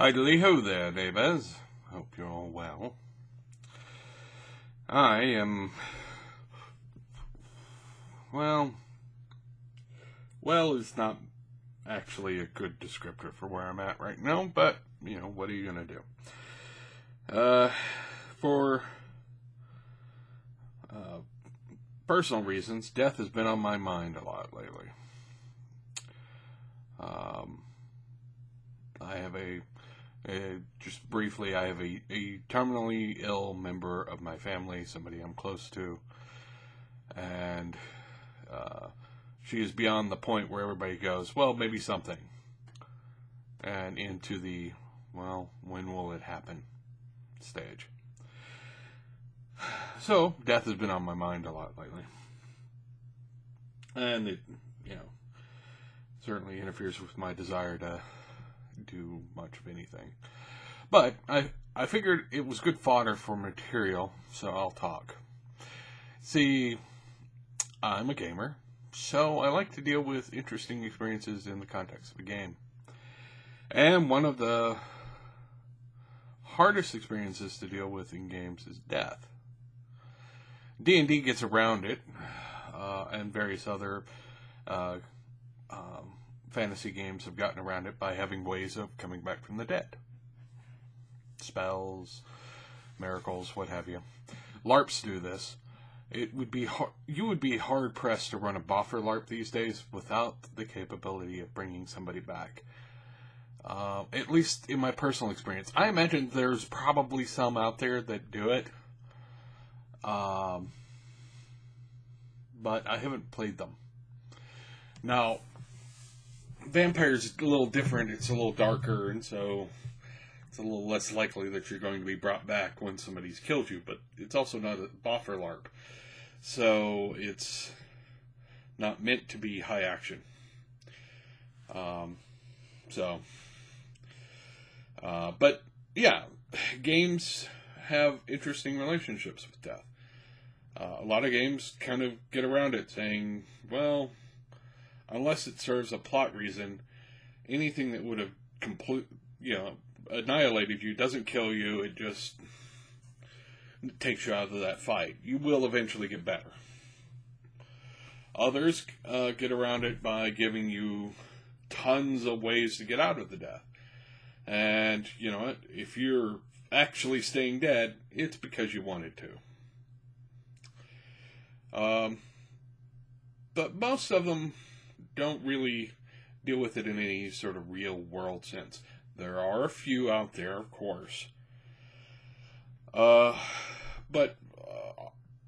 Hi-do-ho there, neighbors. Hope you're all well. I am... Well is not actually a good descriptor for where I'm at right now, but, what are you going to do? For personal reasons, death has been on my mind a lot lately. I have just briefly, I have a terminally ill member of my family, somebody I'm close to, and she is beyond the point where everybody goes, well, maybe something, and into the, well, when will it happen stage. So, death has been on my mind a lot lately. And it, certainly interferes with my desire to do much of anything. But I figured it was good fodder for material, so I'll talk. See, I'm a gamer, so I like to deal with interesting experiences in the context of a game. And one of the hardest experiences to deal with in games is death. D&D gets around it, and various other fantasy games have gotten around it by having ways of coming back from the dead. Spells, miracles, what have you. LARPs do this. It would be you would be hard pressed to run a boffer LARP these days without the capability of bringing somebody back. At least in my personal experience, I imagine there's probably some out there that do it. But I haven't played them. Now, Vampire's a little different. It's a little darker, and so it's a little less likely that you're going to be brought back when somebody's killed you, but it's also not a boffer LARP. So it's not meant to be high action. But yeah, games have interesting relationships with death. A lot of games kind of get around it, saying, well, unless it serves a plot reason, anything that would have annihilated you doesn't kill you, it just takes you out of that fight. You will eventually get better. Others get around it by giving you tons of ways to get out of the death. And, if you're actually staying dead, it's because you wanted to. But most of them don't really deal with it in any sort of real world sense. There are a few out there, of course. But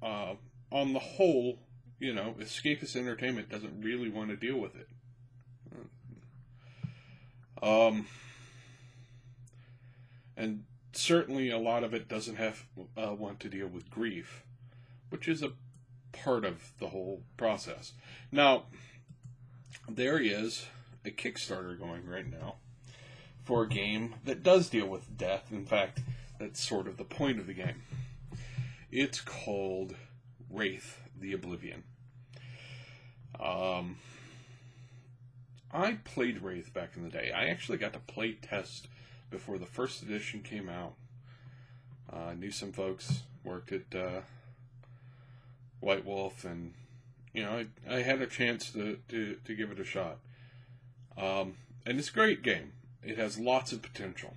on the whole, escapist entertainment doesn't really want to deal with it. And certainly a lot of it doesn't want to deal with grief, which is a part of the whole process. Now, there is a Kickstarter going right now for a game that does deal with death. In fact, that's sort of the point of the game. It's called Wraith, the Oblivion. I played Wraith back in the day. I actually got to play test before the first edition came out. I knew some folks worked at White Wolf, and I had a chance to give it a shot. And it's a great game. It has lots of potential.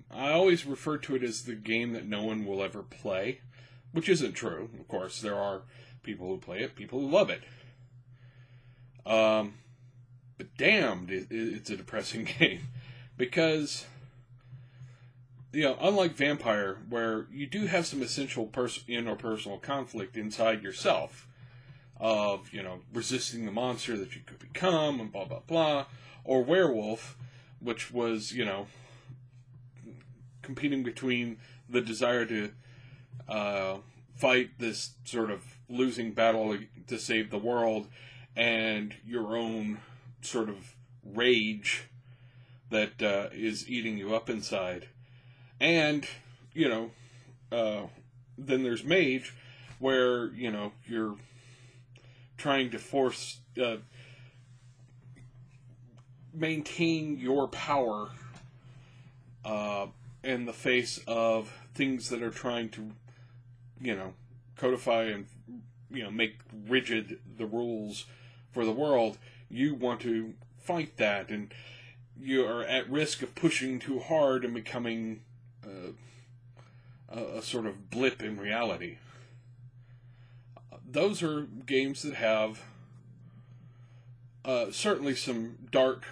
I always refer to it as the game that no one will ever play, which isn't true. Of course, there are people who play it, people who love it. But damned, it's a depressing game. Because, unlike Vampire, where you do have some essential interpersonal conflict inside yourself, of, resisting the monster that you could become, and blah, blah, blah, or Werewolf, which was, competing between the desire to fight this sort of losing battle to save the world and your own sort of rage that is eating you up inside. And, then there's Mage, where, you're trying to maintain your power in the face of things that are trying to, codify and, make rigid the rules for the world. You want to fight that, and you are at risk of pushing too hard and becoming a sort of blip in reality. Those are games that have certainly some dark,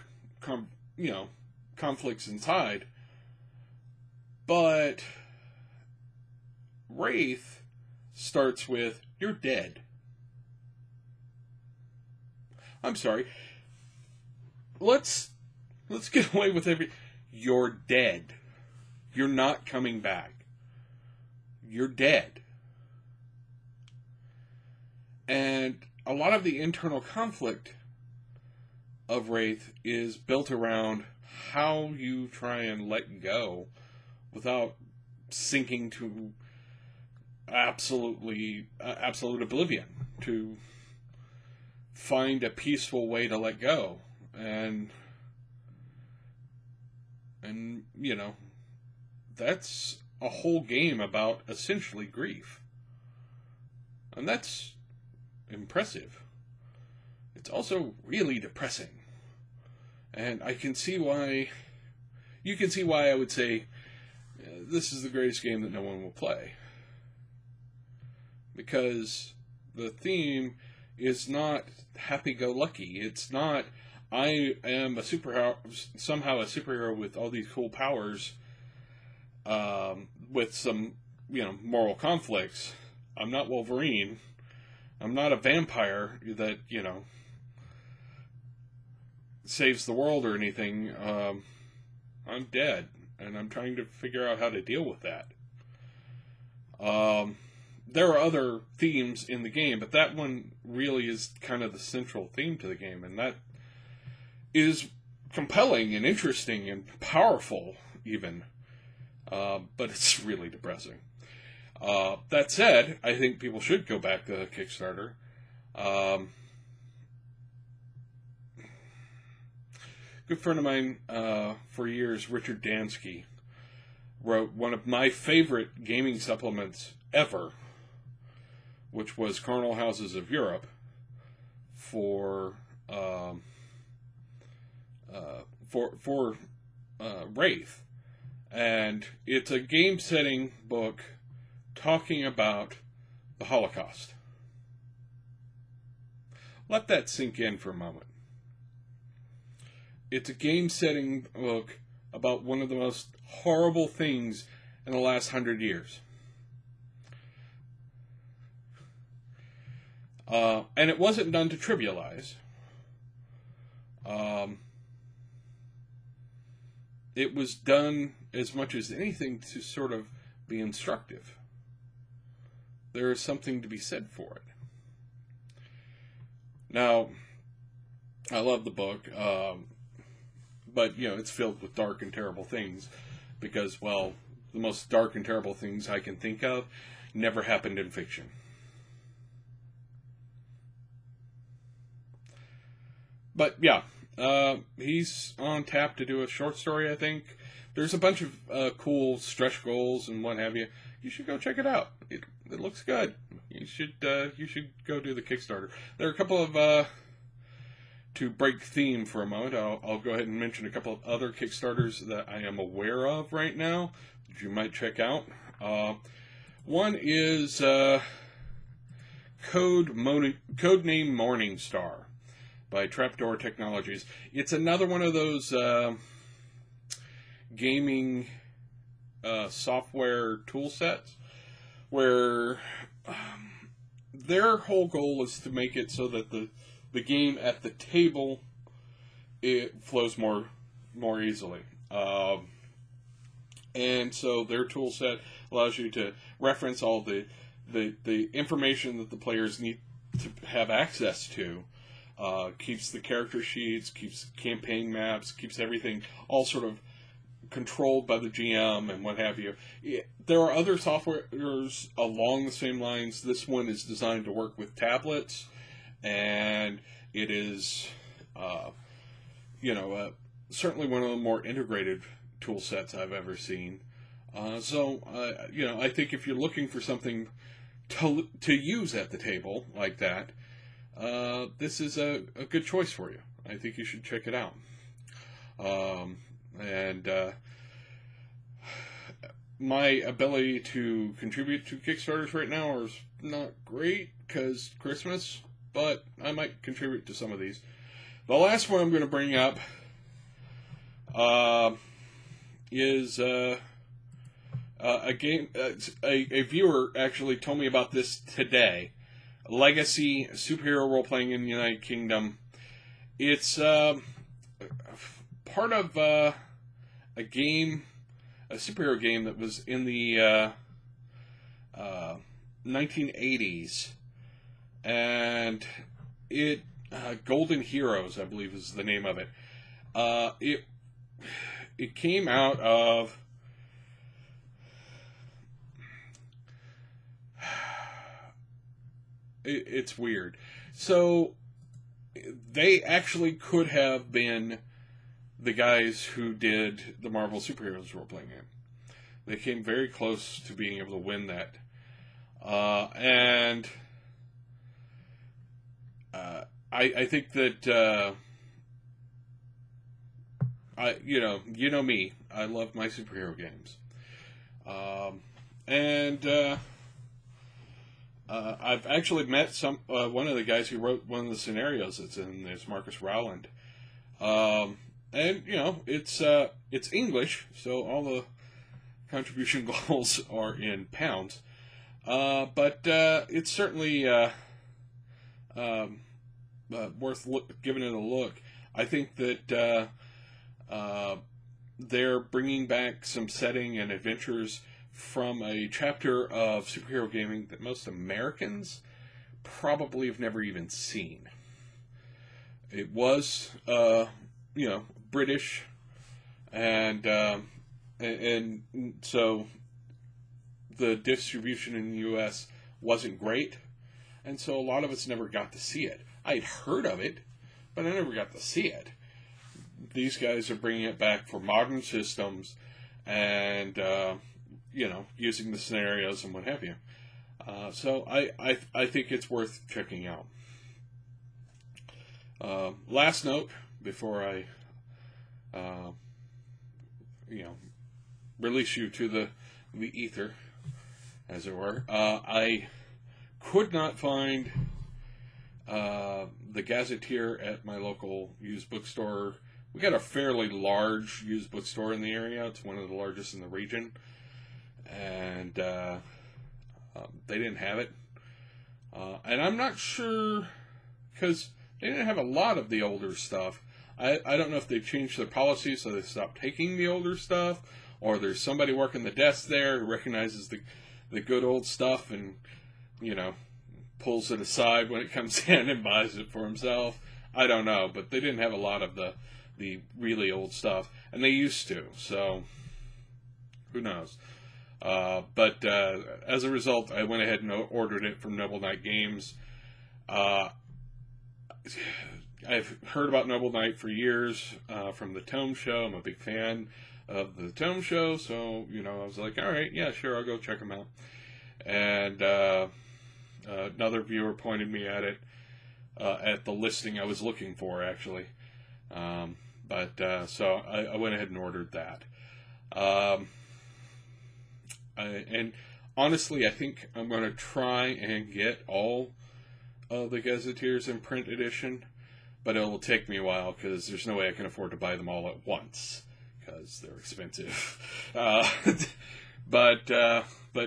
conflicts inside, but Wraith starts with, you're dead. I'm sorry. Let's get away with you're dead. You're not coming back. You're dead. And a lot of the internal conflict of Wraith is built around how you try and let go without sinking to absolute oblivion, to find a peaceful way to let go. And that's a whole game about essentially grief. And that's impressive. It's also really depressing. And you can see why I would say this is the greatest game that no one will play. Because the theme is not happy-go-lucky. It's not, I am a superhero, somehow a superhero with all these cool powers, with some, moral conflicts. I'm not Wolverine. I'm not a vampire that, saves the world or anything. I'm dead, and I'm trying to figure out how to deal with that. There are other themes in the game, but that one really is kind of the central theme to the game, and that is compelling and interesting and powerful, even. But it's really depressing. That said, I think people should go back to Kickstarter. Good friend of mine for years, Richard Dansky, wrote one of my favorite gaming supplements ever, which was Carnal Houses of Europe for Wraith, and it's a game-setting book talking about the Holocaust. Let that sink in for a moment. It's a game-setting book about one of the most horrible things in the last 100 years. And it wasn't done to trivialize. It was done as much as anything to sort of be instructive. There is something to be said for it. Now, I love the book, but, it's filled with dark and terrible things because, well, the most dark and terrible things I can think of never happened in fiction. But, yeah, he's on tap to do a short story, I think. There's a bunch of cool stretch goals and what have you. You should go check it out. It looks good. You should go do the Kickstarter. There are a couple of, to break theme for a moment, I'll go ahead and mention a couple of other Kickstarters that I am aware of right now that you might check out. One is Codename Morningstar by Trapdoor Technologies. It's another one of those gaming software tool sets where their whole goal is to make it so that the game at the table, it flows more easily. And so their tool set allows you to reference all the information that the players need to have access to. Keeps the character sheets, keeps campaign maps, keeps everything all sort of controlled by the GM and what have you. There are other softwares along the same lines. This one is designed to work with tablets, and it is, certainly one of the more integrated tool sets I've ever seen. I think if you're looking for something to use at the table like that, this is a good choice for you. I think you should check it out. My ability to contribute to Kickstarters right now is not great because Christmas, but I might contribute to some of these. The last one I'm going to bring up is a game. A viewer actually told me about this today. Legacy superhero role playing in the United Kingdom. It's part of a superhero game that was in the 1980s, and it Golden Heroes, I believe, is the name of it. It came out of it's weird. So they actually could have been the guys who did the Marvel Superheroes role-playing game. They came very close to being able to win that. I think that you know me. I love my superhero games. I've actually met one of the guys who wrote one of the scenarios that's in this, Marcus Rowland. It's English, so all the contribution goals are in pounds. But it's certainly worth giving it a look. I think that they're bringing back some setting and adventures from a chapter of superhero gaming that most Americans probably have never even seen. It was, British, and so the distribution in the U.S. wasn't great, and so a lot of us never got to see it. I'd heard of it, but I never got to see it. These guys are bringing it back for modern systems, and using the scenarios and what have you. So I think it's worth checking out. Last note before I release you to the ether, as it were. I could not find the Gazetteer at my local used bookstore. We got a fairly large used bookstore in the area. It's one of the largest in the region. And they didn't have it. And I'm not sure, because they didn't have a lot of the older stuff. I don't know if they changed their policy so they stopped taking the older stuff, or there's somebody working the desk there who recognizes the good old stuff and, pulls it aside when it comes in and buys it for himself. I don't know, but they didn't have a lot of the really old stuff, and they used to, so who knows. But as a result, I went ahead and ordered it from Noble Knight Games. I've heard about Noble Knight for years from the Tome Show. I'm a big fan of the Tome Show, so I was like, all right, yeah, sure, I'll go check them out. And another viewer pointed me at it at the listing I was looking for, actually. So I went ahead and ordered that. And honestly, I think I'm going to try and get all of the Gazetteers in print edition, but it will take me a while because there's no way I can afford to buy them all at once because they're expensive. But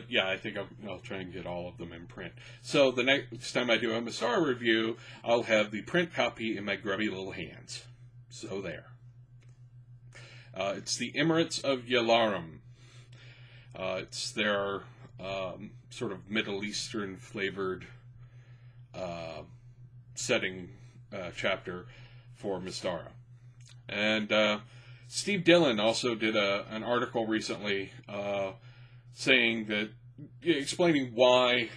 yeah, I think I'll try and get all of them in print. So the next time I do a Mystara review, I'll have the print copy in my grubby little hands. So there. It's the Emirates of Yalarum. It's their sort of Middle Eastern flavored setting chapter for Mystara. And Steve Dillon also did an article recently saying that, explaining why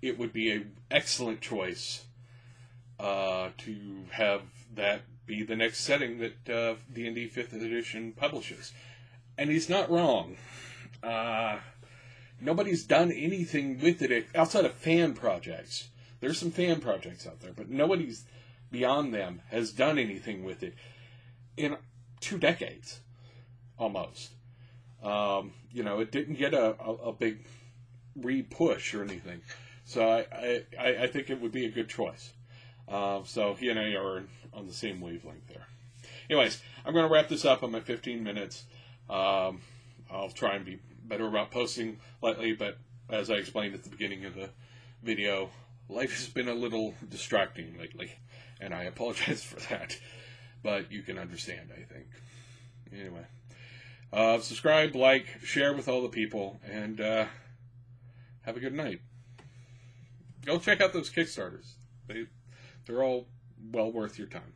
it would be an excellent choice to have that be the next setting that D&D 5th edition publishes. And he's not wrong. Nobody's done anything with it outside of fan projects. There's some fan projects out there, but nobody's beyond them has done anything with it in 2 decades, almost. It didn't get a big re-push or anything. So I think it would be a good choice. So he and I are on the same wavelength there. Anyways, I'm going to wrap this up. I'm at 15 minutes. I'll try and be better about posting lately, but as I explained at the beginning of the video, life has been a little distracting lately, and I apologize for that, but you can understand, I think. Anyway, subscribe, like, share with all the people, and have a good night. Go check out those Kickstarters. They're all well worth your time.